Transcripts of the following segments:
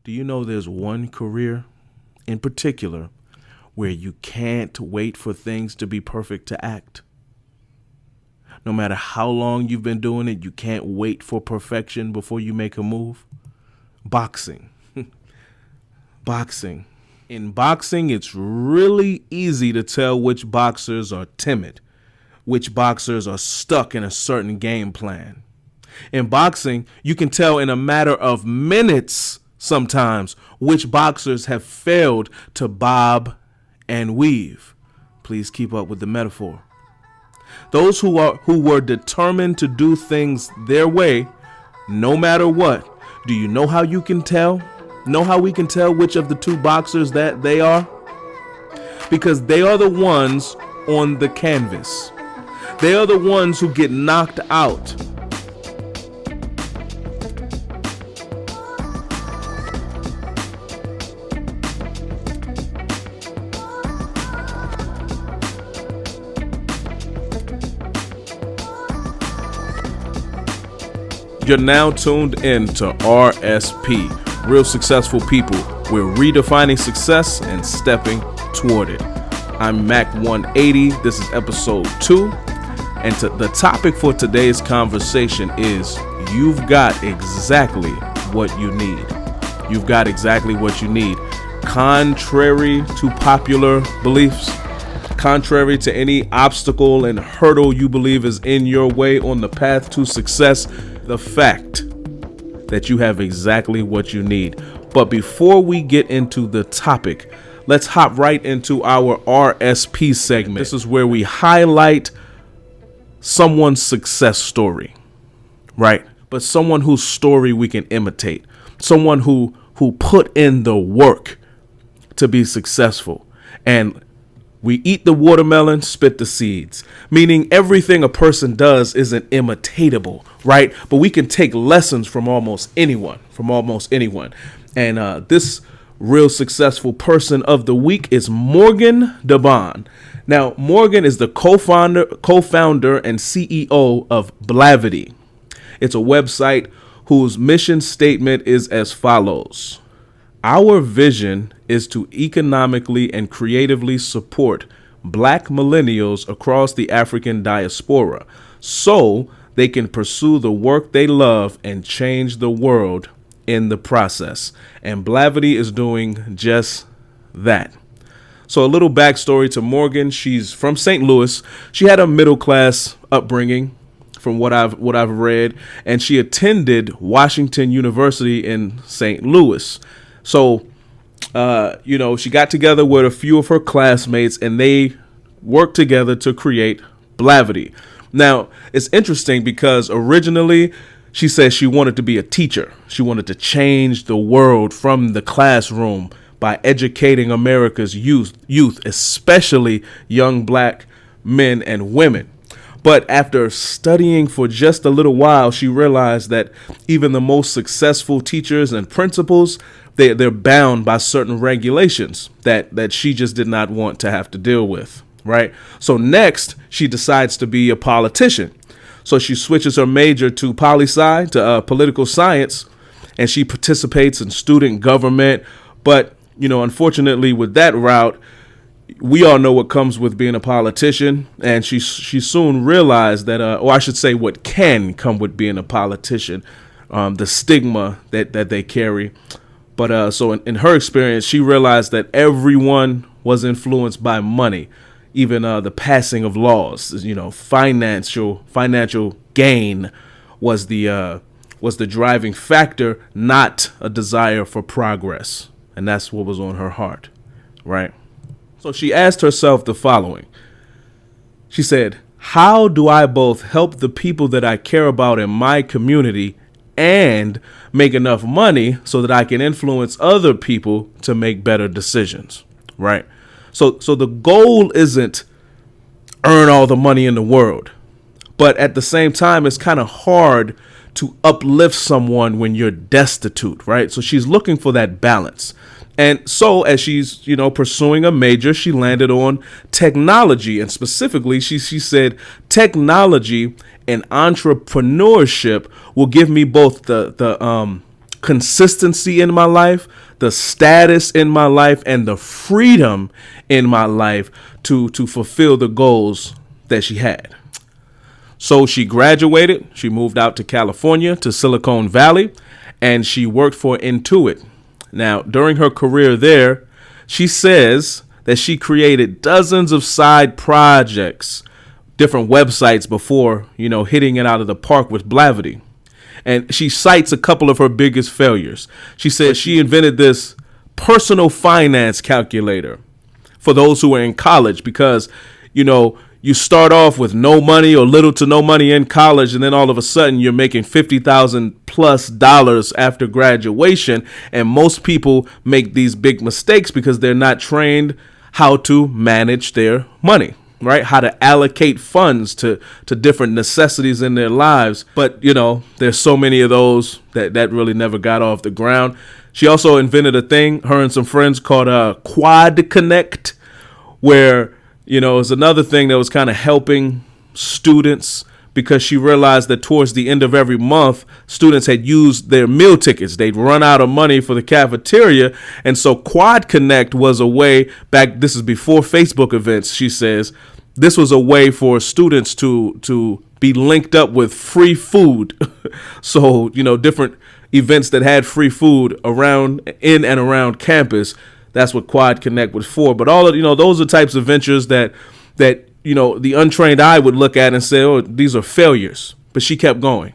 Do you know there's one career in particular where you can't wait for things to be perfect to act? No matter how long you've been doing it, you can't wait for perfection before you make a move. Boxing. Boxing. In boxing, it's really easy to tell which boxers are timid, which boxers are stuck in a certain game plan. In boxing, you can tell in a matter of minutes sometimes which boxers have failed to bob and weave. Please keep up with the metaphor. Those who were determined to do things their way, no matter what. Do you know how you can tell? Know how we can tell which of the two boxers that they are? Because they are the ones on the canvas. They are the ones who get knocked out. You're now tuned in to RSP, Real Successful People. We're redefining success and stepping toward it. I'm Mac 180. This is episode 2. And the topic for today's conversation is you've got exactly what you need. You've got exactly what you need. Contrary to popular beliefs, contrary to any obstacle and hurdle you believe is in your way on the path to success, the fact that you have exactly what you need. But before we get into the topic, let's hop right into our RSP segment. This is where we highlight someone's success story, right? But someone whose story we can imitate, someone who put in the work to be successful. And we eat the watermelon, spit the seeds, meaning everything a person does isn't imitatable, right? But we can take lessons from almost anyone, And this real successful person of the week is Morgan Debaun. Now, Morgan is the co-founder and CEO of Blavity. It's a website whose mission statement is as follows. Our vision is to economically and creatively support Black millennials across the African diaspora so they can pursue the work they love and change the world in the process. And Blavity is doing just that. So a little backstory to Morgan. She's from St. Louis. She had a middle class upbringing from what I've read, and she attended Washington University in St. Louis. So, she got together with a few of her classmates and they worked together to create Blavity. Now, it's interesting because originally she said she wanted to be a teacher. She wanted to change the world from the classroom by educating America's youth, especially young Black men and women. But after studying for just a little while, she realized that even the most successful teachers and principals, they're bound by certain regulations that she just did not want to have to deal with, right? So next, she decides to be a politician. So she switches her major to poli-sci, to political science, and she participates in student government. But, unfortunately with that route, we all know what comes with being a politician, and she soon realized that, or I should say what can come with being a politician, the stigma that they carry. But so in her experience, she realized that everyone was influenced by money, even the passing of laws. Financial gain was the driving factor, not a desire for progress. And that's what was on her heart, right? So she asked herself the following. She said, how do I both help the people that I care about in my community and make enough money so that I can influence other people to make better decisions, right? So the goal isn't earn all the money in the world, but at the same time, it's kind of hard to uplift someone when you're destitute, right? So she's looking for that balance. And so as she's, pursuing a major, she landed on technology. And specifically, she said technology and entrepreneurship will give me both the consistency in my life, the status in my life, and the freedom in my life to fulfill the goals that she had. So she graduated. She moved out to California, to Silicon Valley, and she worked for Intuit. Now, during her career there, she says that she created dozens of side projects, different websites before, hitting it out of the park with Blavity. And she cites a couple of her biggest failures. She says she invented this personal finance calculator for those who are in college because, you start off with no money or little to no money in college, and then all of a sudden you're making $50,000+ after graduation. And most people make these big mistakes because they're not trained how to manage their money, right? How to allocate funds to different necessities in their lives. But, there's so many of those that really never got off the ground. She also invented a thing, her and some friends, called Quad Connect, where it's another thing that was kind of helping students because she realized that towards the end of every month, students had used their meal tickets. They'd run out of money for the cafeteria. And so Quad Connect was a way back. This is before Facebook events. She says this was a way for students to be linked up with free food. So, different events that had free food in and around campus. That's what Quad Connect was for. But all of, those are types of ventures that the untrained eye would look at and say, oh, these are failures. But she kept going.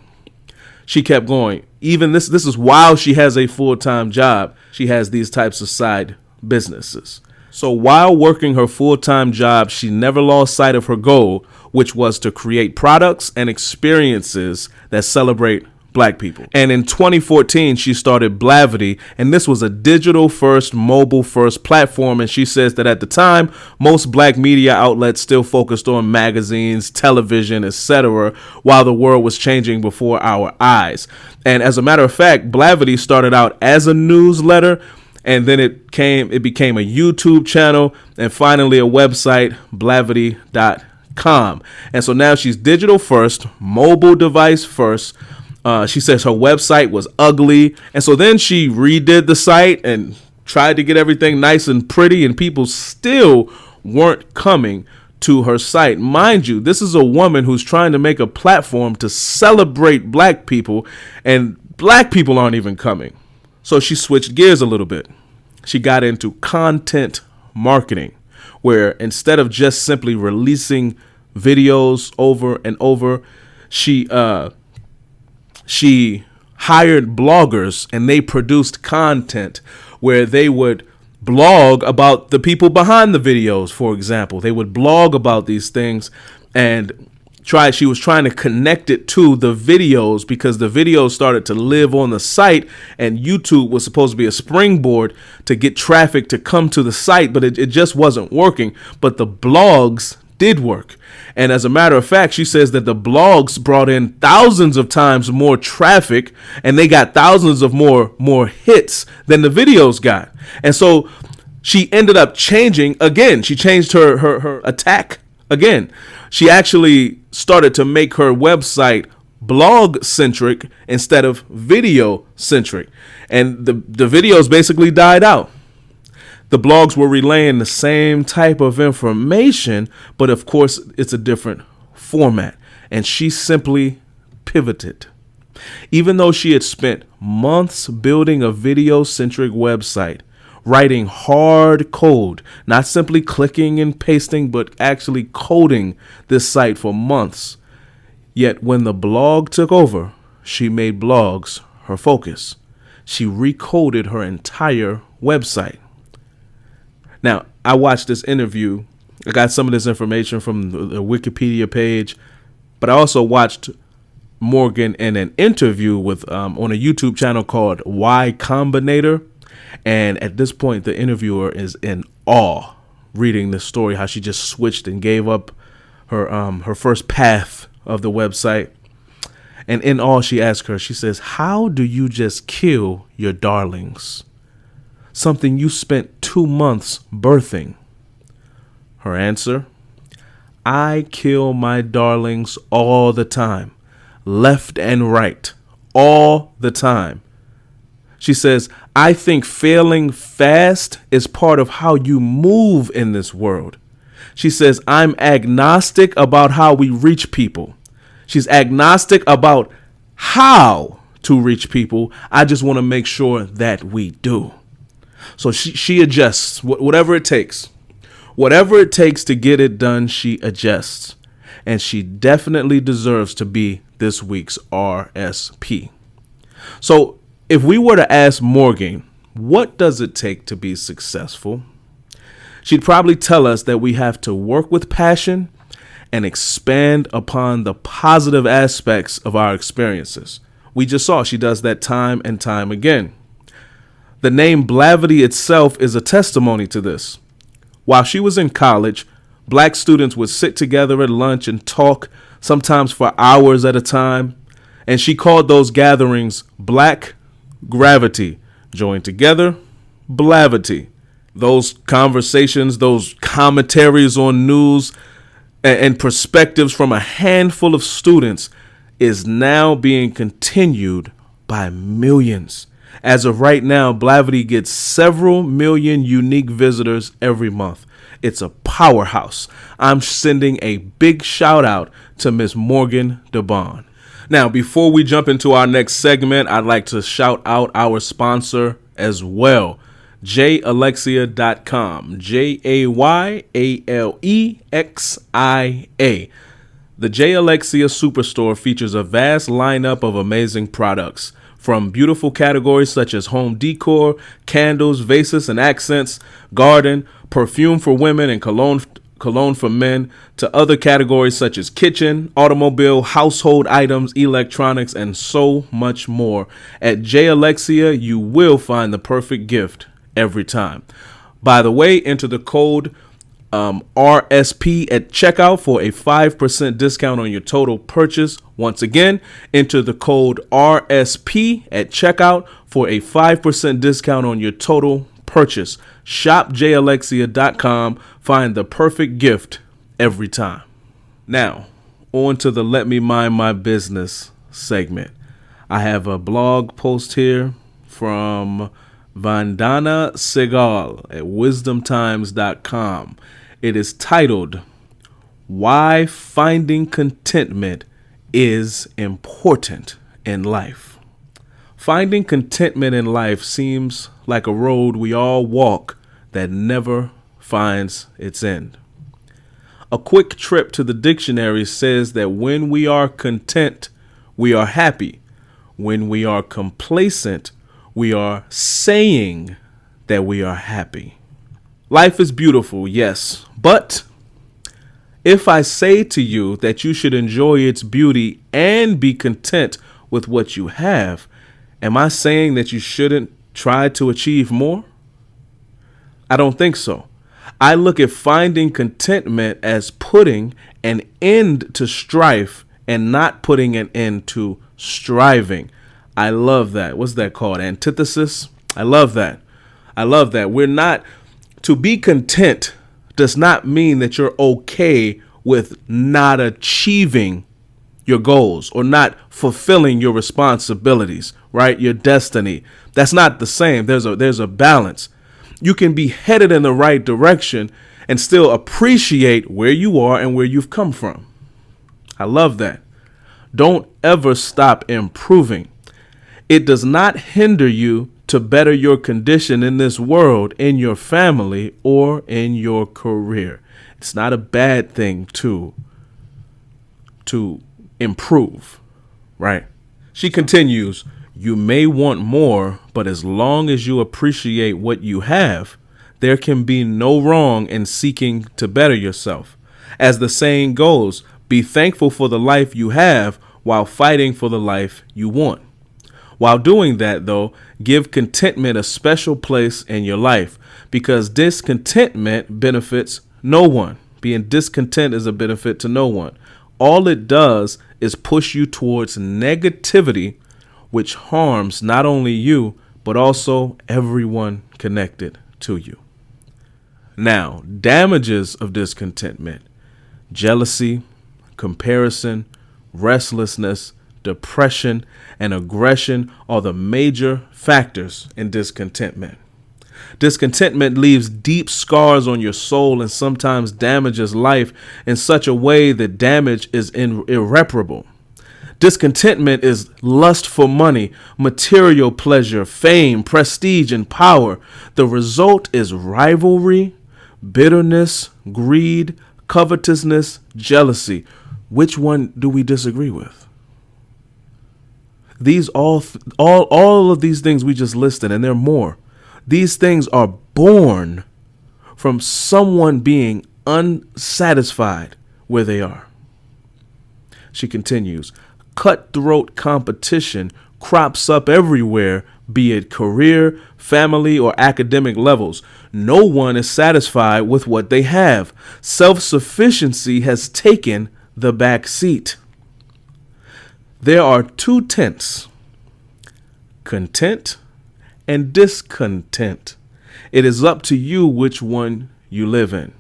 She kept going. Even this is while she has a full-time job. She has these types of side businesses. So while working her full-time job, she never lost sight of her goal, which was to create products and experiences that celebrate Black people. And in 2014, she started Blavity, and this was a digital-first, mobile-first platform. And she says that at the time, most Black media outlets still focused on magazines, television, etc., while the world was changing before our eyes. And as a matter of fact, Blavity started out as a newsletter, and then it became a YouTube channel, and finally a website, Blavity.com. And so now she's digital first, mobile device first. She says her website was ugly. And so then she redid the site and tried to get everything nice and pretty, and people still weren't coming to her site. Mind you, this is a woman who's trying to make a platform to celebrate Black people, and Black people aren't even coming. So she switched gears a little bit. She got into content marketing, where instead of just simply releasing videos over and over, she hired bloggers, and they produced content where they would blog about the people behind the videos. For example, they would blog about these things, and she was trying to connect it to the videos because the videos started to live on the site, and YouTube was supposed to be a springboard to get traffic to come to the site, but it just wasn't working. But the blogs did work. And as a matter of fact, she says that the blogs brought in thousands of times more traffic, and they got thousands of more hits than the videos got. And so she ended up changing again. She changed her attack again. She actually started to make her website blog centric instead of video centric. And the videos basically died out. The blogs were relaying the same type of information, but of course it's a different format. And she simply pivoted. Even though she had spent months building a video-centric website, writing hard code, not simply clicking and pasting, but actually coding this site for months. Yet when the blog took over, she made blogs her focus. She recoded her entire website. Now, I watched this interview. I got some of this information from the Wikipedia page, but I also watched Morgan in an interview with on a YouTube channel called Y Combinator. And at this point, the interviewer is in awe reading this story, how she just switched and gave up her first path of the website. And in awe, she asked her, she says, "How do you just kill your darlings? Something you spent 2 months birthing." Her answer: "I kill my darlings all the time, left and right, all the time." She says, I think failing fast is part of how you move in this world. She says, I'm agnostic about how we reach people. She's agnostic about how to reach people. I just want to make sure that we do. So she adjusts, whatever it takes. Whatever it takes to get it done, she adjusts. And she definitely deserves to be this week's RSP. So if we were to ask Morgan, what does it take to be successful? She'd probably tell us that we have to work with passion and expand upon the positive aspects of our experiences. We just saw she does that time and time again. The name Blavity itself is a testimony to this. While she was in college, black students would sit together at lunch and talk, sometimes for hours at a time. And she called those gatherings Black Gravity. Joined together, Blavity. Those conversations, those commentaries on news and perspectives from a handful of students is now being continued by millions. As of right now, Blavity gets several million unique visitors every month. It's a powerhouse. I'm sending a big shout out to Miss Morgan Debaun. Now, before we jump into our next segment, I'd like to shout out our sponsor as well, jayalexia.com, JAYALEXIA. The J. Alexia Superstore features a vast lineup of amazing products, from beautiful categories such as home decor, candles, vases and accents, garden, perfume for women, and cologne for men, to other categories such as kitchen, automobile, household items, electronics, and so much more. At J. Alexia, you will find the perfect gift every time. By the way, enter the code RSP at checkout for a 5% discount on your total purchase. Once again, enter the code RSP at checkout for a 5% discount on your total purchase. Shop jayalexia.com. Find the perfect gift every time. Now, on to the Let Me Mind My Business segment. I have a blog post here from Vandana Segal at wisdomtimes.com. It is titled, Why Finding Contentment is Important in Life. Finding contentment in life seems like a road we all walk that never finds its end. A quick trip to the dictionary says that when we are content, we are happy. When we are complacent, we are saying that we are happy. Life is beautiful, yes, but if I say to you that you should enjoy its beauty and be content with what you have, am I saying that you shouldn't try to achieve more? I don't think so. I look at finding contentment as putting an end to strife and not putting an end to striving. I love that. What's that called? Antithesis? I love that. We're not... To be content does not mean that you're okay with not achieving your goals or not fulfilling your responsibilities, right? Your destiny. That's not the same. There's a balance. You can be headed in the right direction and still appreciate where you are and where you've come from. I love that. Don't ever stop improving. It does not hinder you to better your condition in this world, in your family, or in your career. It's not a bad thing to improve, right? She continues, you may want more, but as long as you appreciate what you have, there can be no wrong in seeking to better yourself. As the saying goes, be thankful for the life you have while fighting for the life you want. While doing that, though, give contentment a special place in your life, because discontentment benefits no one. Being discontent is a benefit to no one. All it does is push you towards negativity, which harms not only you, but also everyone connected to you. Now, damages of discontentment: jealousy, comparison, restlessness, depression, and aggression are the major factors in discontentment. Discontentment leaves deep scars on your soul and sometimes damages life in such a way that damage is irreparable. Discontentment is lust for money, material pleasure, fame, prestige, and power. The result is rivalry, bitterness, greed, covetousness, jealousy. Which one do we disagree with? These all of these things we just listed, and there are more. These things are born from someone being unsatisfied where they are. She continues, cutthroat competition crops up everywhere, be it career, family, or academic levels. No one is satisfied with what they have. Self-sufficiency has taken the back seat. There are two tents, content and discontent. It is up to you which one you live in.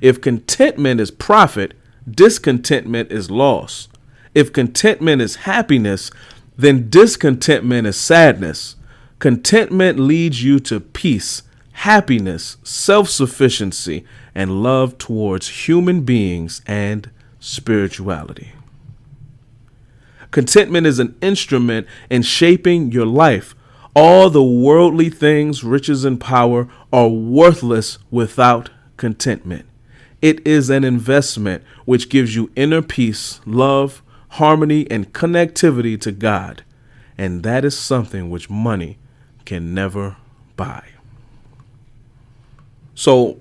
If contentment is profit, discontentment is loss. If contentment is happiness, then discontentment is sadness. Contentment leads you to peace, happiness, self-sufficiency, and love towards human beings and spirituality. Contentment is an instrument in shaping your life. All the worldly things, riches, and power are worthless without contentment. It is an investment which gives you inner peace, love, harmony, and connectivity to God. And that is something which money can never buy. So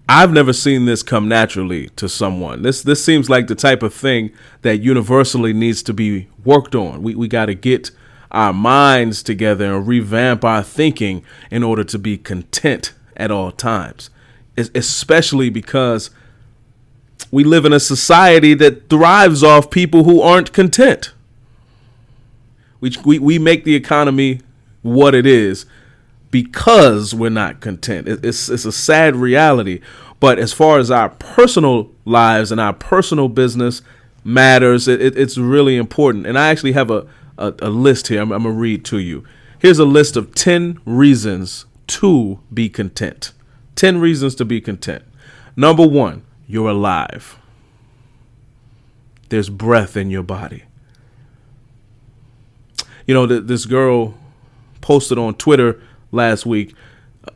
I've never seen this come naturally to someone. This seems like the type of thing that universally needs to be worked on. We got to get our minds together and revamp our thinking in order to be content at all times, especially because we live in a society that thrives off people who aren't content. We make the economy what it is because we're not content. It's a sad reality. But as far as our personal lives and our personal business matters, it's really important. And I actually have a list here. I'm going to read to you. Here's a list of 10 reasons to be content. 10 reasons to be content. Number 1, you're alive. There's breath in your body. You know, this girl posted on Twitter last week.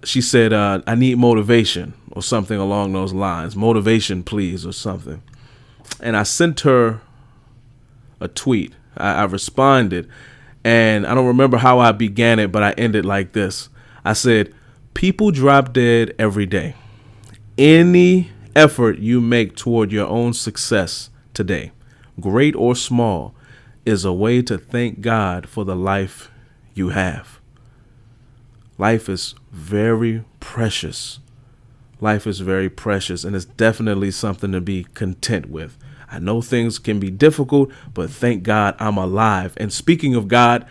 She said, I need motivation or something along those lines. Motivation, please, or something. And I sent her a tweet. I responded, and I don't remember how I began it, but I ended like this. I said, people drop dead every day. Any effort you make toward your own success today, great or small, is a way to thank God for the life you have. Life is very precious. Life is very precious, and it's definitely something to be content with. I know things can be difficult, but thank God I'm alive. And speaking of God,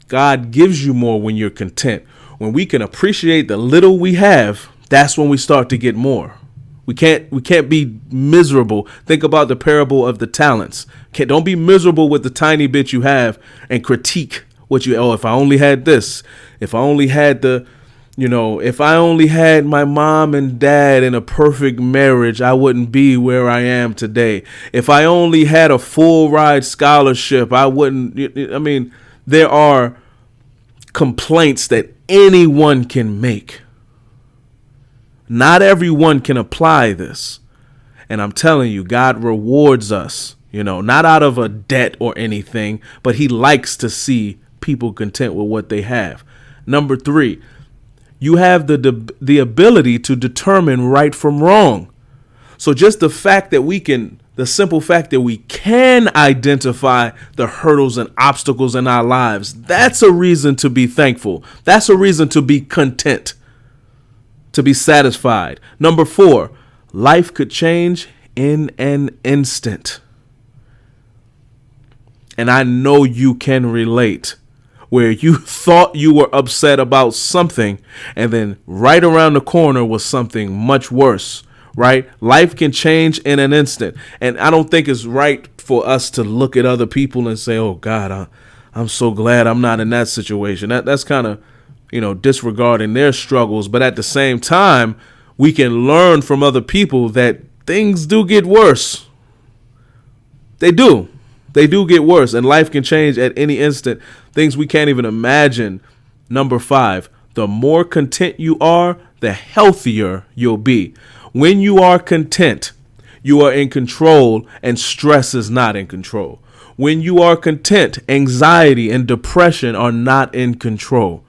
God gives you more when you're content. When we can appreciate the little we have, that's when we start to get more. We can't be miserable. Think about the parable of the talents. Don't be miserable with the tiny bit you have and critique what if I only had this, if I only had if I only had my mom and dad in a perfect marriage, I wouldn't be where I am today. If I only had a full ride scholarship, I wouldn't. I mean, there are complaints that anyone can make. Not everyone can apply this. And I'm telling you, God rewards us, not out of a debt or anything, but he likes to see people content with what they have. Number 3, you have the ability to determine right from wrong. So just the simple fact that we can identify the hurdles and obstacles in our lives, that's a reason to be thankful. That's a reason to be content, to be satisfied. Number 4, life could change in an instant. And I know you can relate, where you thought you were upset about something, and then right around the corner was something much worse, right? Life can change in an instant. And I don't think it's right for us to look at other people and say, oh God, I'm so glad I'm not in that situation. That's kind of, disregarding their struggles. But at the same time, we can learn from other people that things do get worse. They do get worse, and life can change at any instant. Things we can't even imagine. Number 5, the more content you are, the healthier you'll be. When you are content, you are in control, and stress is not in control. When you are content, anxiety and depression are not in control.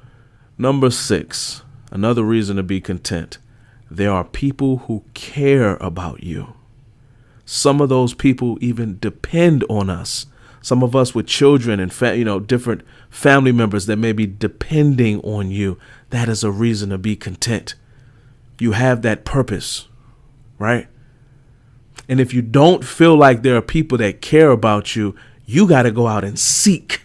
Number 6, another reason to be content. There are people who care about you. Some of those people even depend on us. Some of us with children and different family members that may be depending on you. That is a reason to be content. You have that purpose, right? And if you don't feel like there are people that care about you, you got to go out and seek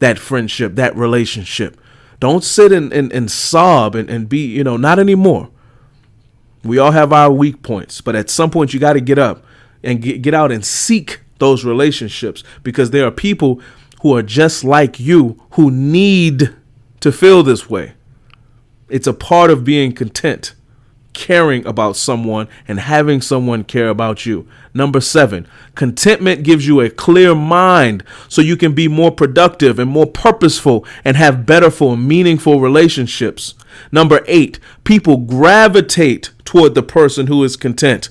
that friendship, that relationship. Don't sit and sob and be, not anymore. We all have our weak points, but at some point you got to get up and get out and seek those relationships, because there are people who are just like you who need to feel this way. It's a part of being content, caring about someone and having someone care about you. Number 7, contentment gives you a clear mind so you can be more productive and more purposeful and have better, meaningful relationships. Number 8, people gravitate toward the person who is content.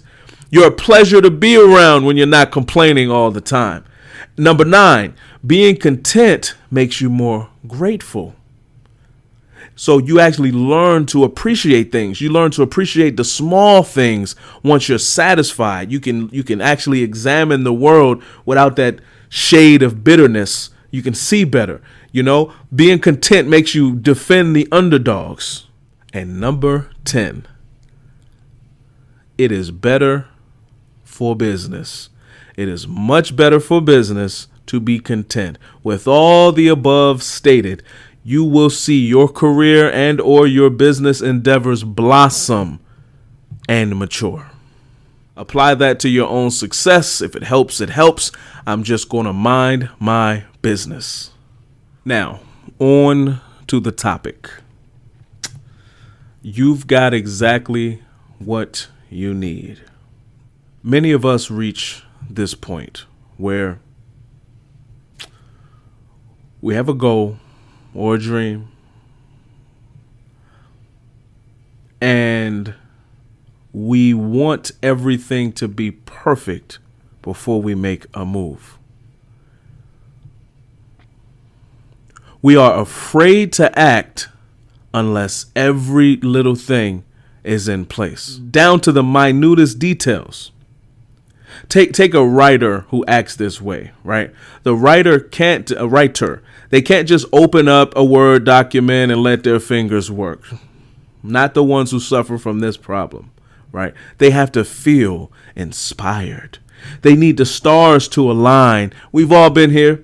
You're a pleasure to be around when you're not complaining all the time. Number 9, being content makes you more grateful. So you actually learn to appreciate things. You learn to appreciate the small things once you're satisfied. You can actually examine the world without that shade of bitterness. You can see better. Being content makes you defend the underdogs. And number 10, it is better for business. It is much better for business to be content. With all the above stated, you will see your career and or your business endeavors blossom and mature. Apply that to your own success. If it helps, it helps. I'm just going to mind my business. Now, on to the topic. You've got exactly what you need. Many of us reach this point where we have a goal or a dream, and we want everything to be perfect before we make a move. We are afraid to act unless every little thing is in place, down to the minutest details. Take a writer who acts this way, right? The writer can't, a writer, they can't just open up a Word document and let their fingers work. Not the ones who suffer from this problem, right? They have to feel inspired. They need the stars to align. We've all been here.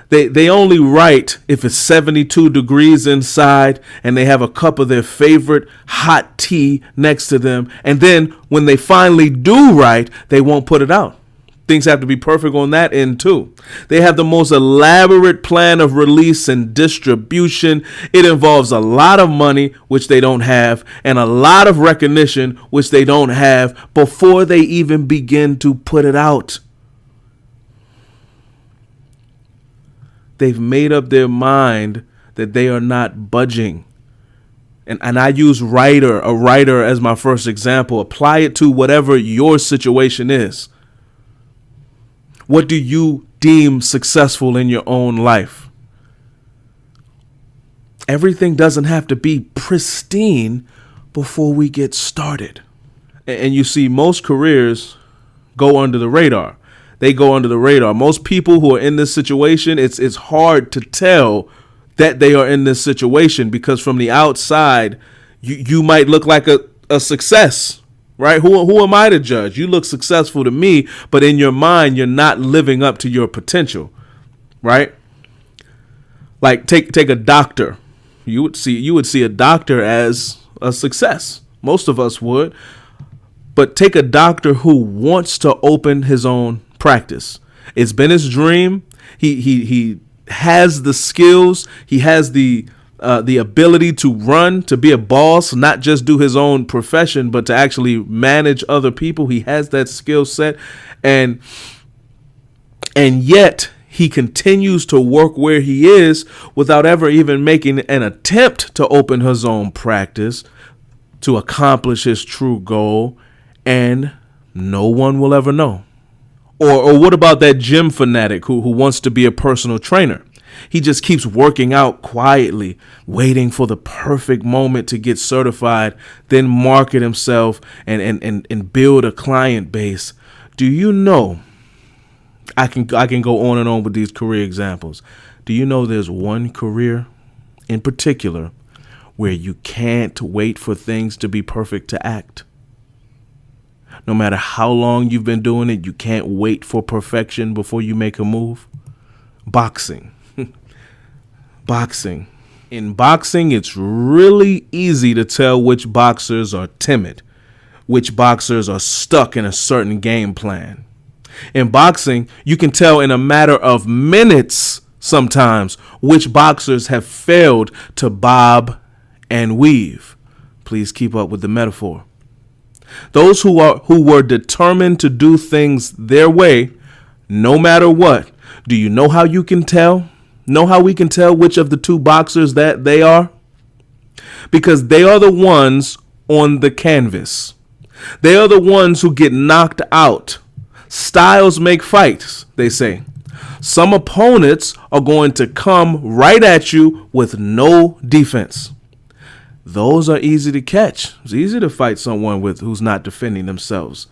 They only write if it's 72 degrees inside and they have a cup of their favorite hot tea next to them. And then when they finally do write, they won't put it out. Things have to be perfect on that end too. They have the most elaborate plan of release and distribution. It involves a lot of money, which they don't have, and a lot of recognition, which they don't have, before they even begin to put it out. They've made up their mind that they are not budging. And I use a writer as my first example. Apply it to whatever your situation is. What do you deem successful in your own life? Everything doesn't have to be pristine before we get started. And you see, most careers go under the radar. They go under the radar. Most people who are in this situation, it's hard to tell that they are in this situation, because from the outside, you might look like a success, right? Who am I to judge? You look successful to me, but in your mind, you're not living up to your potential, right? Like take a doctor. You would see a doctor as a success. Most of us would. But take a doctor who wants to open his own practice. It's been his dream. He has the skills. He has the ability to run, to be a boss, not just do his own profession, but to actually manage other people. He has that skill set, and yet he continues to work where he is without ever even making an attempt to open his own practice to accomplish his true goal, and no one will ever know. Or what about that gym fanatic who wants to be a personal trainer? He just keeps working out quietly, waiting for the perfect moment to get certified, then market himself and build a client base. Do you know, I can go on and on with these career examples. Do you know there's one career in particular where you can't wait for things to be perfect to act? No matter how long you've been doing it, you can't wait for perfection before you make a move. Boxing. Boxing. In boxing, it's really easy to tell which boxers are timid, which boxers are stuck in a certain game plan. In boxing, you can tell in a matter of minutes sometimes which boxers have failed to bob and weave. Please keep up with the metaphor. Those who were determined to do things their way, no matter what. Do you know how you can tell? Know how we can tell which of the two boxers that they are? Because they are the ones on the canvas. They are the ones who get knocked out. Styles make fights, they say. Some opponents are going to come right at you with no defense. Those are easy to catch. It's easy to fight someone who's not defending themselves.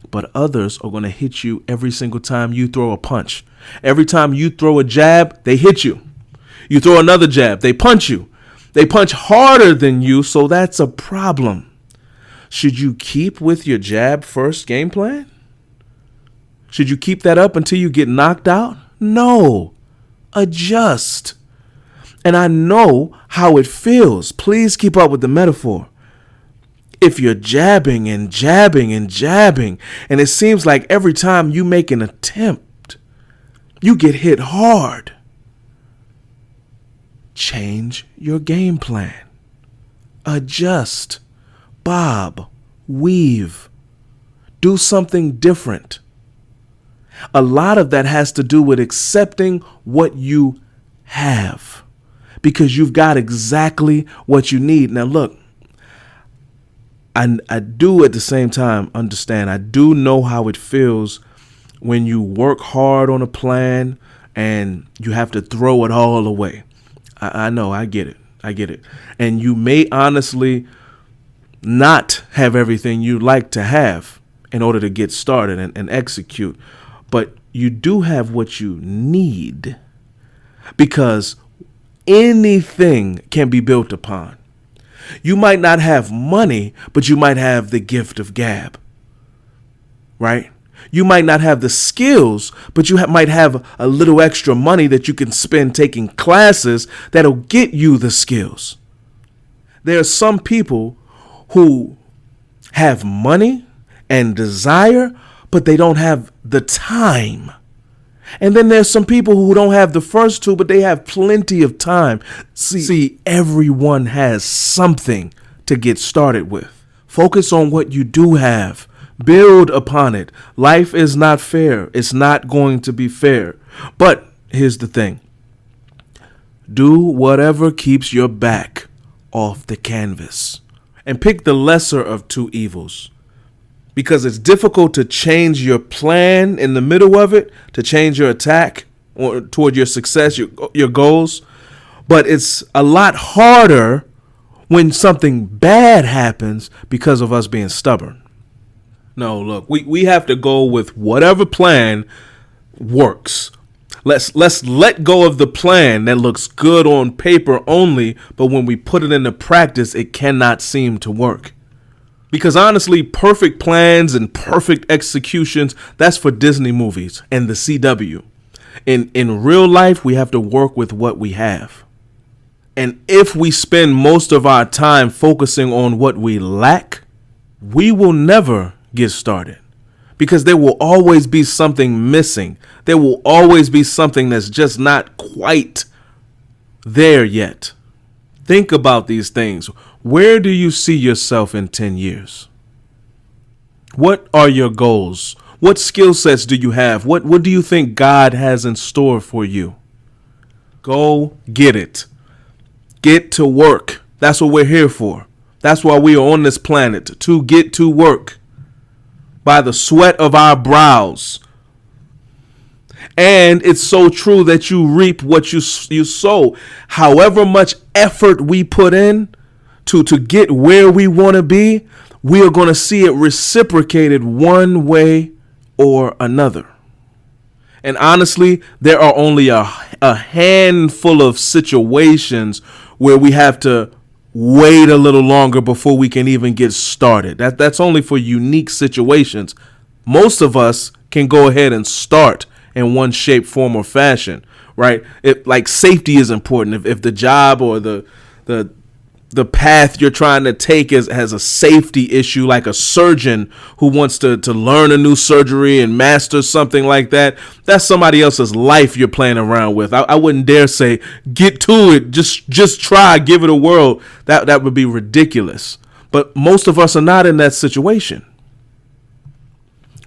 But others are going to hit you every single time you throw a punch. Every time you throw a jab, they hit you. You throw another jab, they punch you. They punch harder than you, so that's a problem. Should you keep with your jab first game plan? Should you keep that up until you get knocked out? No. Adjust. And I know how it feels. Please keep up with the metaphor. If you're jabbing and jabbing and jabbing, and it seems like every time you make an attempt, you get hit hard, change your game plan. Adjust. Bob. Weave. Do something different. A lot of that has to do with accepting what you have, because you've got exactly what you need. Now, look, I do at the same time understand. I do know how it feels when you work hard on a plan and you have to throw it all away. I know. I get it. And you may honestly not have everything you'd like to have in order to get started and execute. But you do have what you need, because anything can be built upon. You might not have money, but you might have the gift of gab, right? You might not have the skills, but you might have a little extra money that you can spend taking classes that'll get you the skills. There are some people who have money and desire, but they don't have the time. And then there's some people who don't have the first two, but they have plenty of time. See, everyone has something to get started with. Focus on what you do have. Build upon it. Life is not fair. It's not going to be fair. But here's the thing. Do whatever keeps your back off the canvas. And pick the lesser of two evils. Because it's difficult to change your plan in the middle of it, to change your attack or toward your success, your goals. But it's a lot harder when something bad happens because of us being stubborn. No, look, we have to go with whatever plan works. Let's let go of the plan that looks good on paper only, but when we put it into practice, it cannot seem to work. Because honestly, perfect plans and perfect executions, that's for Disney movies and the CW. In real life, we have to work with what we have. And if we spend most of our time focusing on what we lack, we will never get started, because there will always be something missing. There will always be something that's just not quite there yet. Think about these things. Where do you see yourself in 10 years? What are your goals? What skill sets do you have? What do you think God has in store for you? Go get it. Get to work. That's what we're here for. That's why we are on this planet, to get to work by the sweat of our brows. And it's so true that you reap what you sow. However much effort we put in to get where we want to be, we are going to see it reciprocated one way or another. And honestly, there are only a handful of situations where we have to wait a little longer before we can even get started. That's only for unique situations. Most of us can go ahead and start in one shape, form, or fashion, right? Like safety is important. If the job or the path you're trying to take has a safety issue, like a surgeon who wants to learn a new surgery and master something like that, that's somebody else's life you're playing around with. I wouldn't dare say, get to it, just try, give it a whirl. That would be ridiculous. But most of us are not in that situation.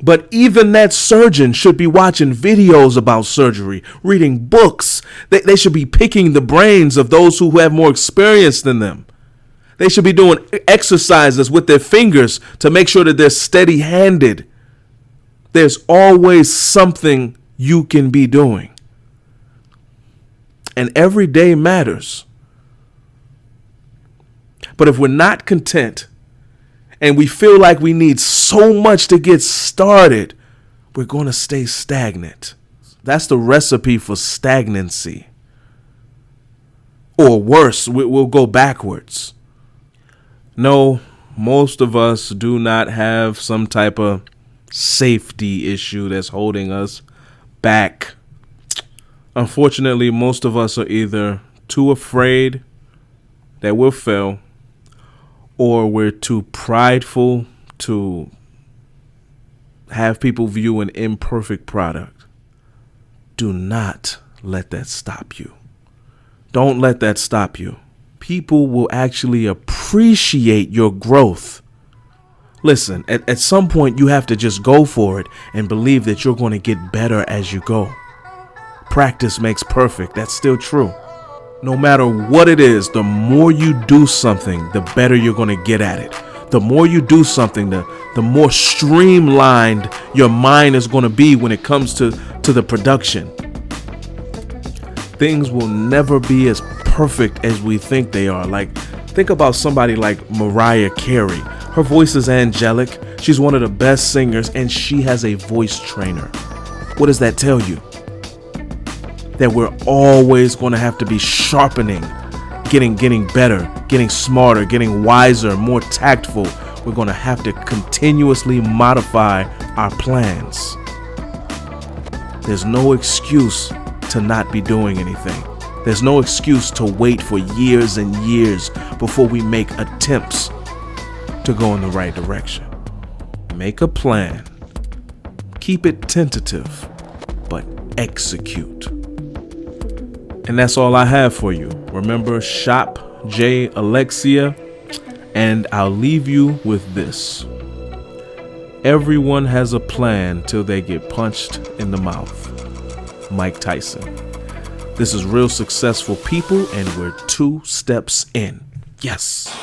But even that surgeon should be watching videos about surgery, reading books. They should be picking the brains of those who have more experience than them. They should be doing exercises with their fingers to make sure that they're steady-handed. There's always something you can be doing. And every day matters. But if we're not content and we feel like we need so much to get started, we're going to stay stagnant. That's the recipe for stagnancy. Or worse, we'll go backwards. No, most of us do not have some type of safety issue that's holding us back. Unfortunately, most of us are either too afraid that we'll fail, or we're too prideful to have people view an imperfect product. Do not let that stop you. Don't let that stop you. People will actually appreciate your growth. Listen, at some point you have to just go for it and believe that you're going to get better as you go. Practice makes perfect. That's still true. No matter what it is, the more you do something, the better you're going to get at it. The more you do something, the more streamlined your mind is going to be when it comes to the production. Things will never be as perfect as we think they are. Like, think about somebody like Mariah Carey. Her voice is angelic. She's one of the best singers, and she has a voice trainer. What does that tell you? That we're always going to have to be sharpening, getting better, getting smarter, getting wiser, more tactful. We're going to have to continuously modify our plans. There's no excuse to not be doing anything. There's no excuse to wait for years and years before we make attempts to go in the right direction. Make a plan. Keep it tentative, but execute. And that's all I have for you. Remember, shop J. Alexia, and I'll leave you with this. Everyone has a plan till they get punched in the mouth. Mike Tyson. This is Real Successful People, and we're 2 steps in. Yes.